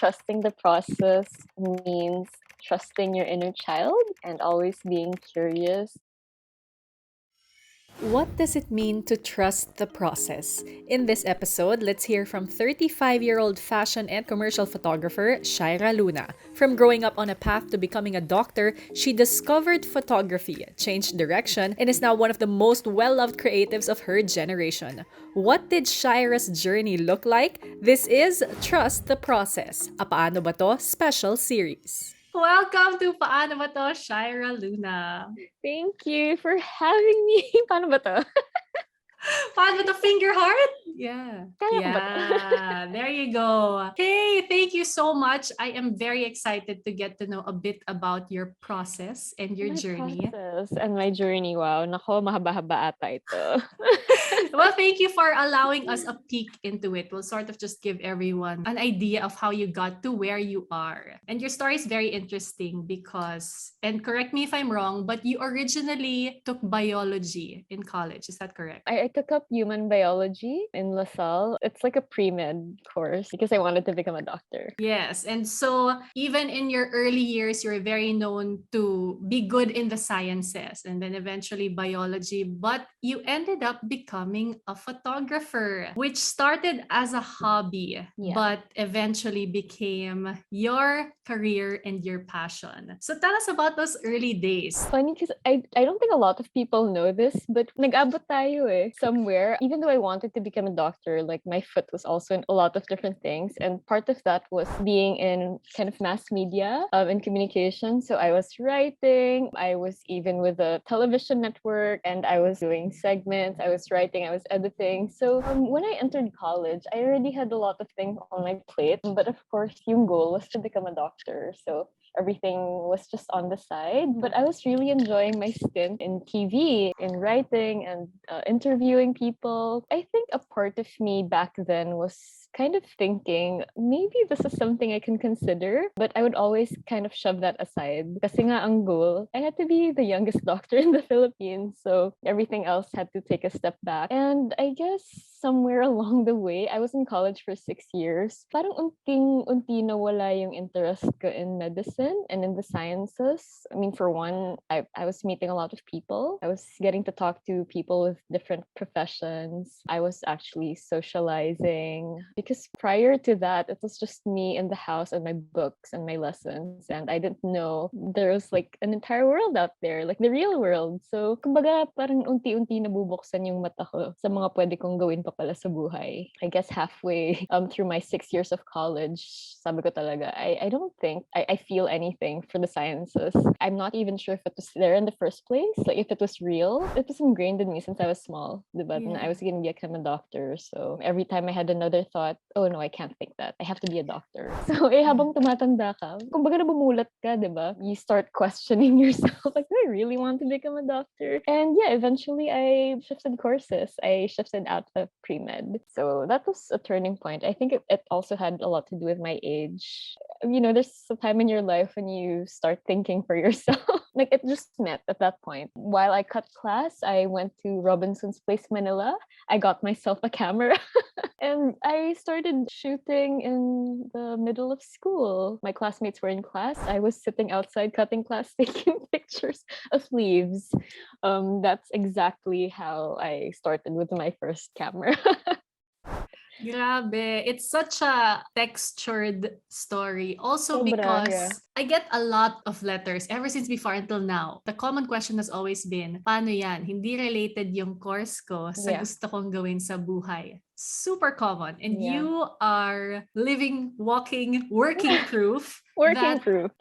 trusting the process means trusting your inner child and always being curious. What does it mean to trust the process? In this episode, let's hear from 35-year-old fashion and commercial photographer Shaira Luna. From growing up on a path to becoming a doctor, she discovered photography, changed direction, and is now one of the most well-loved creatives of her generation. What did Shaira's journey look like? This is Trust the Process, a Paano Ba To special series. Welcome to Paano Ba To, Shaira Luna. Thank you for having me. Paano ba to? Paano ba to? Finger heart? Yeah. Kaya ko ba to? Yeah. There you go. Hey, thank you so much. I am very excited to get to know a bit about your process and your My journey. process and my journey. Wow. Nako, mahaba-haba ata ito. Well, thank you for allowing us a peek into it. We'll sort of just give everyone an idea of how you got to where you are. And your story is very interesting because, and correct me if I'm wrong, but you originally took biology in college. Is that correct? I took up human biology in LaSalle. It's like a pre-med course because I wanted to become a doctor. Yes. And so even in your early years, you're very known to be good in the sciences and then eventually biology, but you ended up becoming a photographer, which started as a hobby, Yeah. but eventually became your career and your passion. So tell us about those early days. Funny because I don't think a lot of people know this, but nag-abot tayo somewhere. Even though I wanted to become a doctor, like my foot was also in a lot of different things. And part of that was being in kind of mass media and communication. So I was writing, I was even with a television network, and I was doing segments, I was writing, I was editing. So when I entered college, I already had a lot of things on my plate. But of course, yung goal was to become a doctor. So everything was just on the side. But I was really enjoying my stint in TV, in writing, and interviewing people. I think a part of me back then was kind of thinking maybe this is something I can consider, but I would always kind of shove that aside. Kasi nga ang goal, I had to be the youngest doctor in the Philippines, so everything else had to take a step back. And I guess somewhere along the way, I was in college for 6 years. Parang unting-unti nawala yung interest ko in medicine and in the sciences. I mean, for one, I was meeting a lot of people. I was getting to talk to people with different professions. I was actually socializing because prior to that, it was just me in the house and my books and my lessons. And I didn't know there was like an entire world out there, like the real world. So, kumbaga, parang unti-unti nabubuksan yung mata ko sa mga pwede kong gawin pa pala sa buhay. I guess halfway through my 6 years of college, sabi ko talaga, I don't think I feel anything for the sciences. I'm not even sure if it was there in the first place, like if it was real. It was ingrained in me since I was small, diba? Yeah. I was going to become a doctor. So every time I had another thought, oh no, I can't think that. I have to be a doctor. So habang tumatanda ka, kumbaga nabumulat ka, diba? You start questioning yourself, like, do I really want to become a doctor? And yeah, eventually I shifted courses. I shifted out of pre-med. So that was a turning point. I think it also had a lot to do with my age. You know, there's a time in your life when you start thinking for yourself. Like it just met at that point. While I cut class, I went to Robinson's Place, Manila. I got myself a camera and I started shooting in the middle of school. My classmates were in class. I was sitting outside cutting class, taking pictures of leaves. That's exactly how I started with my first camera. Grabe. It's such a textured story. Also Sobra, because yeah. I get a lot of letters ever since before until now. The common question has always been, paano yan? Hindi related yung course ko sa Yeah. gusto kong gawin sa buhay. Super common. And Yeah. you are living, walking, working proof Working that proof.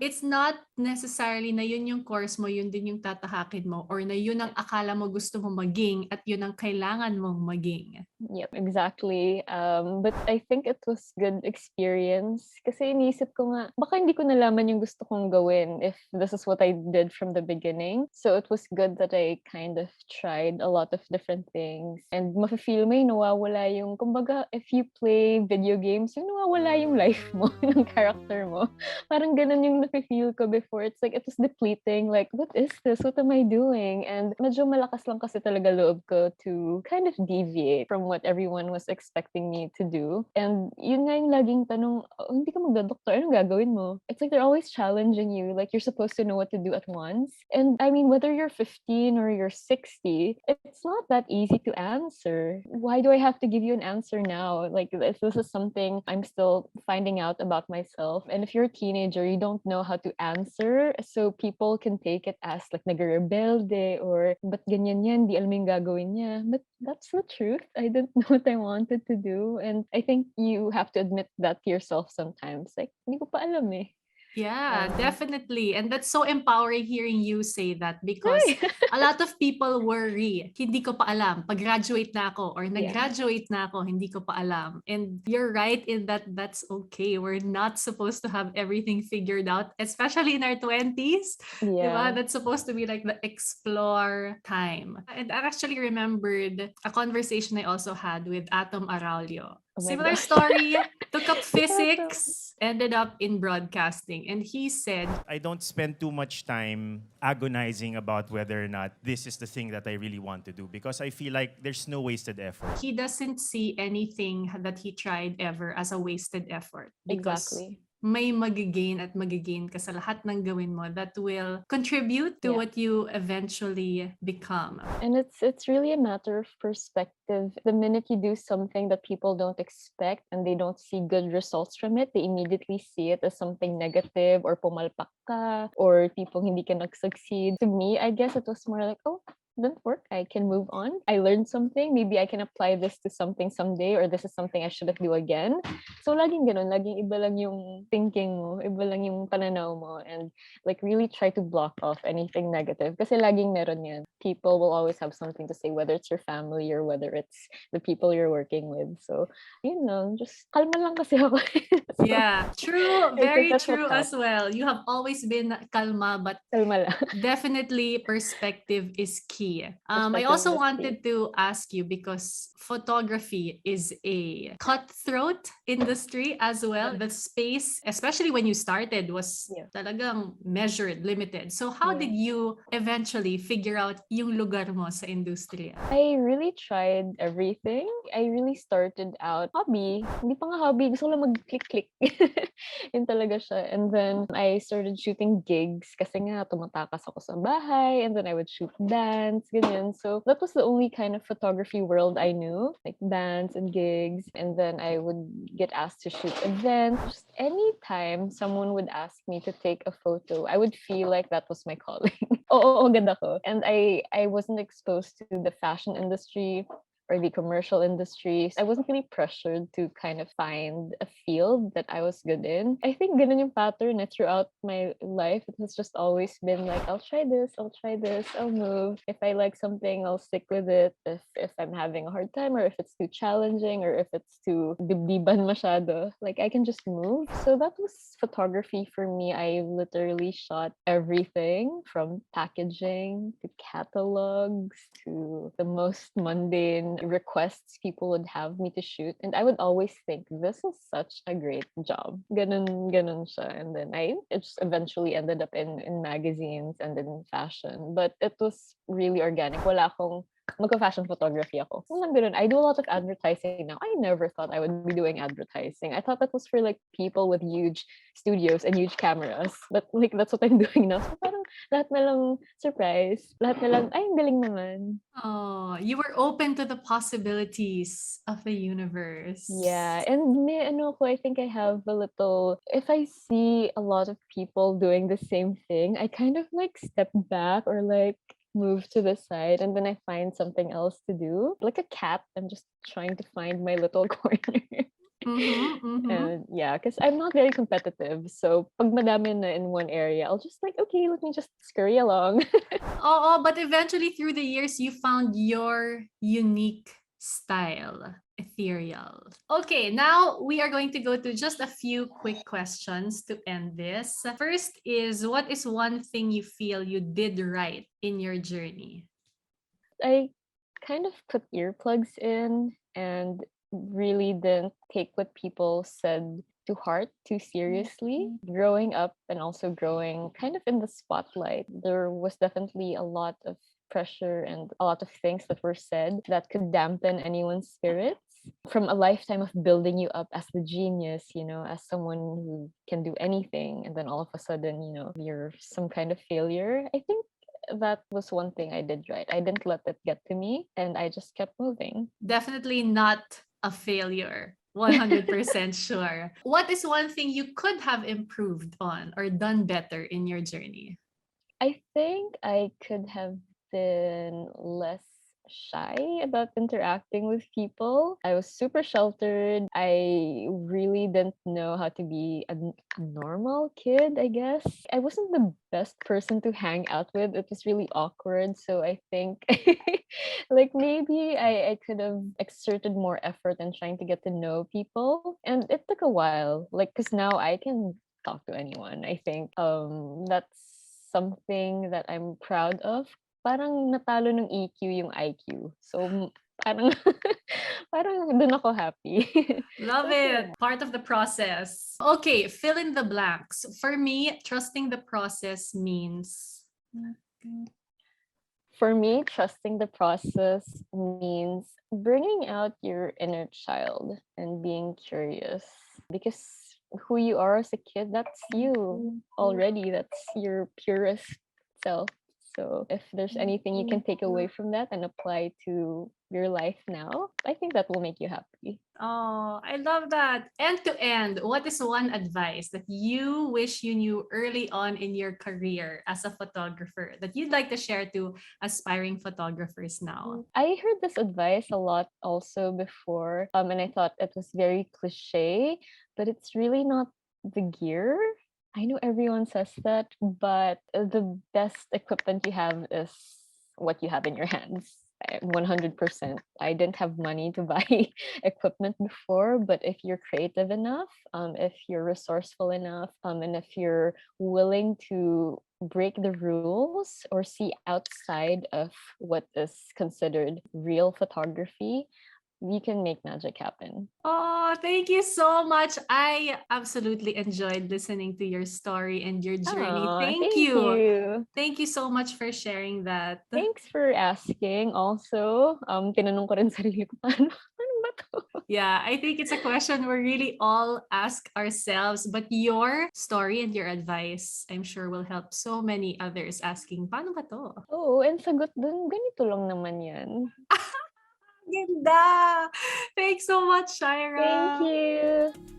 it's not necessarily na yun yung course mo, yun din yung tatahakin mo, or na yun ang akala mo gusto mo maging at yun ang kailangan mong maging. Yep, exactly. But I think it was good experience kasi iniisip ko nga, baka hindi ko nalaman yung gusto kong gawin if this is what I did from the beginning. So it was good that I kind of tried a lot of different things. And mafe-feel mo yung nawawala yung, kumbaga, if you play video games, yung nawawala yung life mo, ng character mo. Parang ganun yung nafe-feel ko before before, it's like, it was depleting. Like, what is this? What am I doing? And medyo malakas lang kasi talaga loob ko to kind of deviate from what everyone was expecting me to do. And yun nga yung laging tanong, oh, hindi ka magdodoktor, anong gagawin mo? It's like they're always challenging you. Like, you're supposed to know what to do at once. And I mean, whether you're 15 or you're 60, it's not that easy to answer. Why do I have to give you an answer now? Like, if this is something I'm still finding out about myself. And if you're a teenager, you don't know how to answer. So people can take it as like nagrebelde or ba't ganyan yan, di alam yung gagawin niya. But that's the truth. I didn't know what I wanted to do. And I think you have to admit that to yourself sometimes. Like, hindi ko pa alam eh. Yeah, definitely. And that's so empowering hearing you say that because a lot of people worry, hindi ko pa alam, pag-graduate na ako or Yeah. nag-graduate na ako, hindi ko pa alam. And you're right in that that's okay. We're not supposed to have everything figured out, especially in our 20s. Diba? Yeah. That's supposed to be like the explore time. And I actually remembered a conversation I also had with Atom Aralio. Oh my Similar gosh. story, took up Yeah. physics, ended up in broadcasting. And he said, I don't spend too much time agonizing about whether or not this is the thing that I really want to do because I feel like there's no wasted effort. he doesn't see anything that he tried ever as a wasted effort because Exactly. may magigain at magigain ka sa lahat ng gawin mo that will contribute to Yeah. what you eventually become. And it's really a matter of perspective. The minute you do something that people don't expect and they don't see good results from it, they immediately see it as something negative or pumalpak ka or people hindi ka nag-succeed. To me, I guess it was more like, oh, didn't work. I can move on. I learned something. Maybe I can apply this to something someday or this is something I shouldn't do again. So laging ganun, laging iba lang yung thinking mo, iba lang yung pananaw mo, and like really try to block off anything negative. Kasi laging meron yan. People will always have something to say, whether it's your family or whether it's the people you're working with. So, just kalma lang kasi ako. So, Yeah, true. I think Very that's what true as helped. well. You have always been kalma, but Kalma lang. definitely perspective is key. I Perspective also is key. wanted to ask you because photography is a cutthroat industry as well. The space, especially when you started, was Yeah. talagang measured, limited. So how Yeah. did you eventually figure out yung lugar mo sa industriya? I really tried everything. I really started out hobby. Hindi pa nga hobby. Gusto ko lang mag-click-click. Yun talaga siya. And then I started shooting gigs kasi nga tumatakas ako sa bahay and then I would shoot bands, ganyan. So that was the only kind of photography world I knew, like bands and gigs. And then I would get asked to shoot events. Just anytime someone would ask me to take a photo, I would feel like that was my calling. Oo, ganda ko. And I wasn't exposed to the fashion industry or the commercial industries. I wasn't really pressured to kind of find a field that I was good in. I think ganun yung pattern throughout my life. It has just always been like, I'll try this, I'll move. If I like something, I'll stick with it. If I'm having a hard time or if it's too challenging or if it's too dibdiban masyado, like I can just move. So that was photography for me. I literally shot everything from packaging to catalogs to the most mundane requests people would have me to shoot. And I would always think, this is such a great job. Ganun siya. And then it just eventually ended up in magazines and in fashion. But it was really organic. Wala akong magka-fashion photography ako. Walang ganun. I do a lot of advertising now. I never thought I would be doing advertising. I thought that was for like people with huge studios and huge cameras. But like that's what I'm doing now. So parang lahat na lang surprise. Lahat na lang, ay, ang galing naman. Oh, you were open to the possibilities of the universe. Yeah, and may ano ko, I think I have a little, if I see a lot of people doing the same thing, I kind of like step back or like move to the side and then I find something else to do. Like a cat, I'm just trying to find my little corner. And yeah, because I'm not very competitive. So pag madami na in one area, I'll just like, okay, let me just scurry along. Oh, but eventually through the years, you found your unique style. Ethereal. Okay, now we are going to go to just a few quick questions to end this. First is, what is one thing you feel you did right in your journey? I kind of put earplugs in and really didn't take what people said to heart too seriously. Growing up and also growing kind of in the spotlight, there was definitely a lot of pressure and a lot of things that were said that could dampen anyone's spirits. From a lifetime of building you up as the genius, as someone who can do anything, and then all of a sudden, you're some kind of failure. I think that was one thing I did right. I didn't let it get to me, and I just kept moving. Definitely not a failure. 100% sure. What is one thing you could have improved on or done better in your journey? I think I could have been less shy about interacting with people. I was super sheltered. I really didn't know how to be a normal kid, I guess. I wasn't the best person to hang out with. It was really awkward. So I think like maybe I could have exerted more effort in trying to get to know people. And it took a while. Like, because now I can talk to anyone. I think that's something that I'm proud of. Parang natalo ng EQ yung IQ. So, parang parang dun ako happy. Love But it. yeah. Part of the process. Okay, fill in the blanks. For me, trusting the process means. For me, trusting the process means bringing out your inner child and being curious. Because who you are as a kid, that's you already. That's your purest self. So if there's anything you can take away from that and apply to your life now, I think that will make you happy. Oh, I love that. End to end, what is one advice that you wish you knew early on in your career as a photographer that you'd like to share to aspiring photographers now? I heard this advice a lot also before, and I thought it was very cliche, but it's really not the gear. I know everyone says that, but the best equipment you have is what you have in your hands. 100%. I didn't have money to buy equipment before, but if you're creative enough, if you're resourceful enough, and if you're willing to break the rules or see outside of what is considered real photography, you can make magic happen. Oh, thank you so much. I absolutely enjoyed listening to your story and your journey. Oh, Thank thank you. you. Thank you so much for sharing that. Thanks for asking. Also, tinanong ko rin sarili ko, paano ba to? Yeah, I think it's a question we really all ask ourselves, but your story and your advice, I'm sure will help so many others asking, paano ba to? Oo, and sagot dun, ganito lang naman yan. Ganda! Thanks so much, Thank Shaira. you.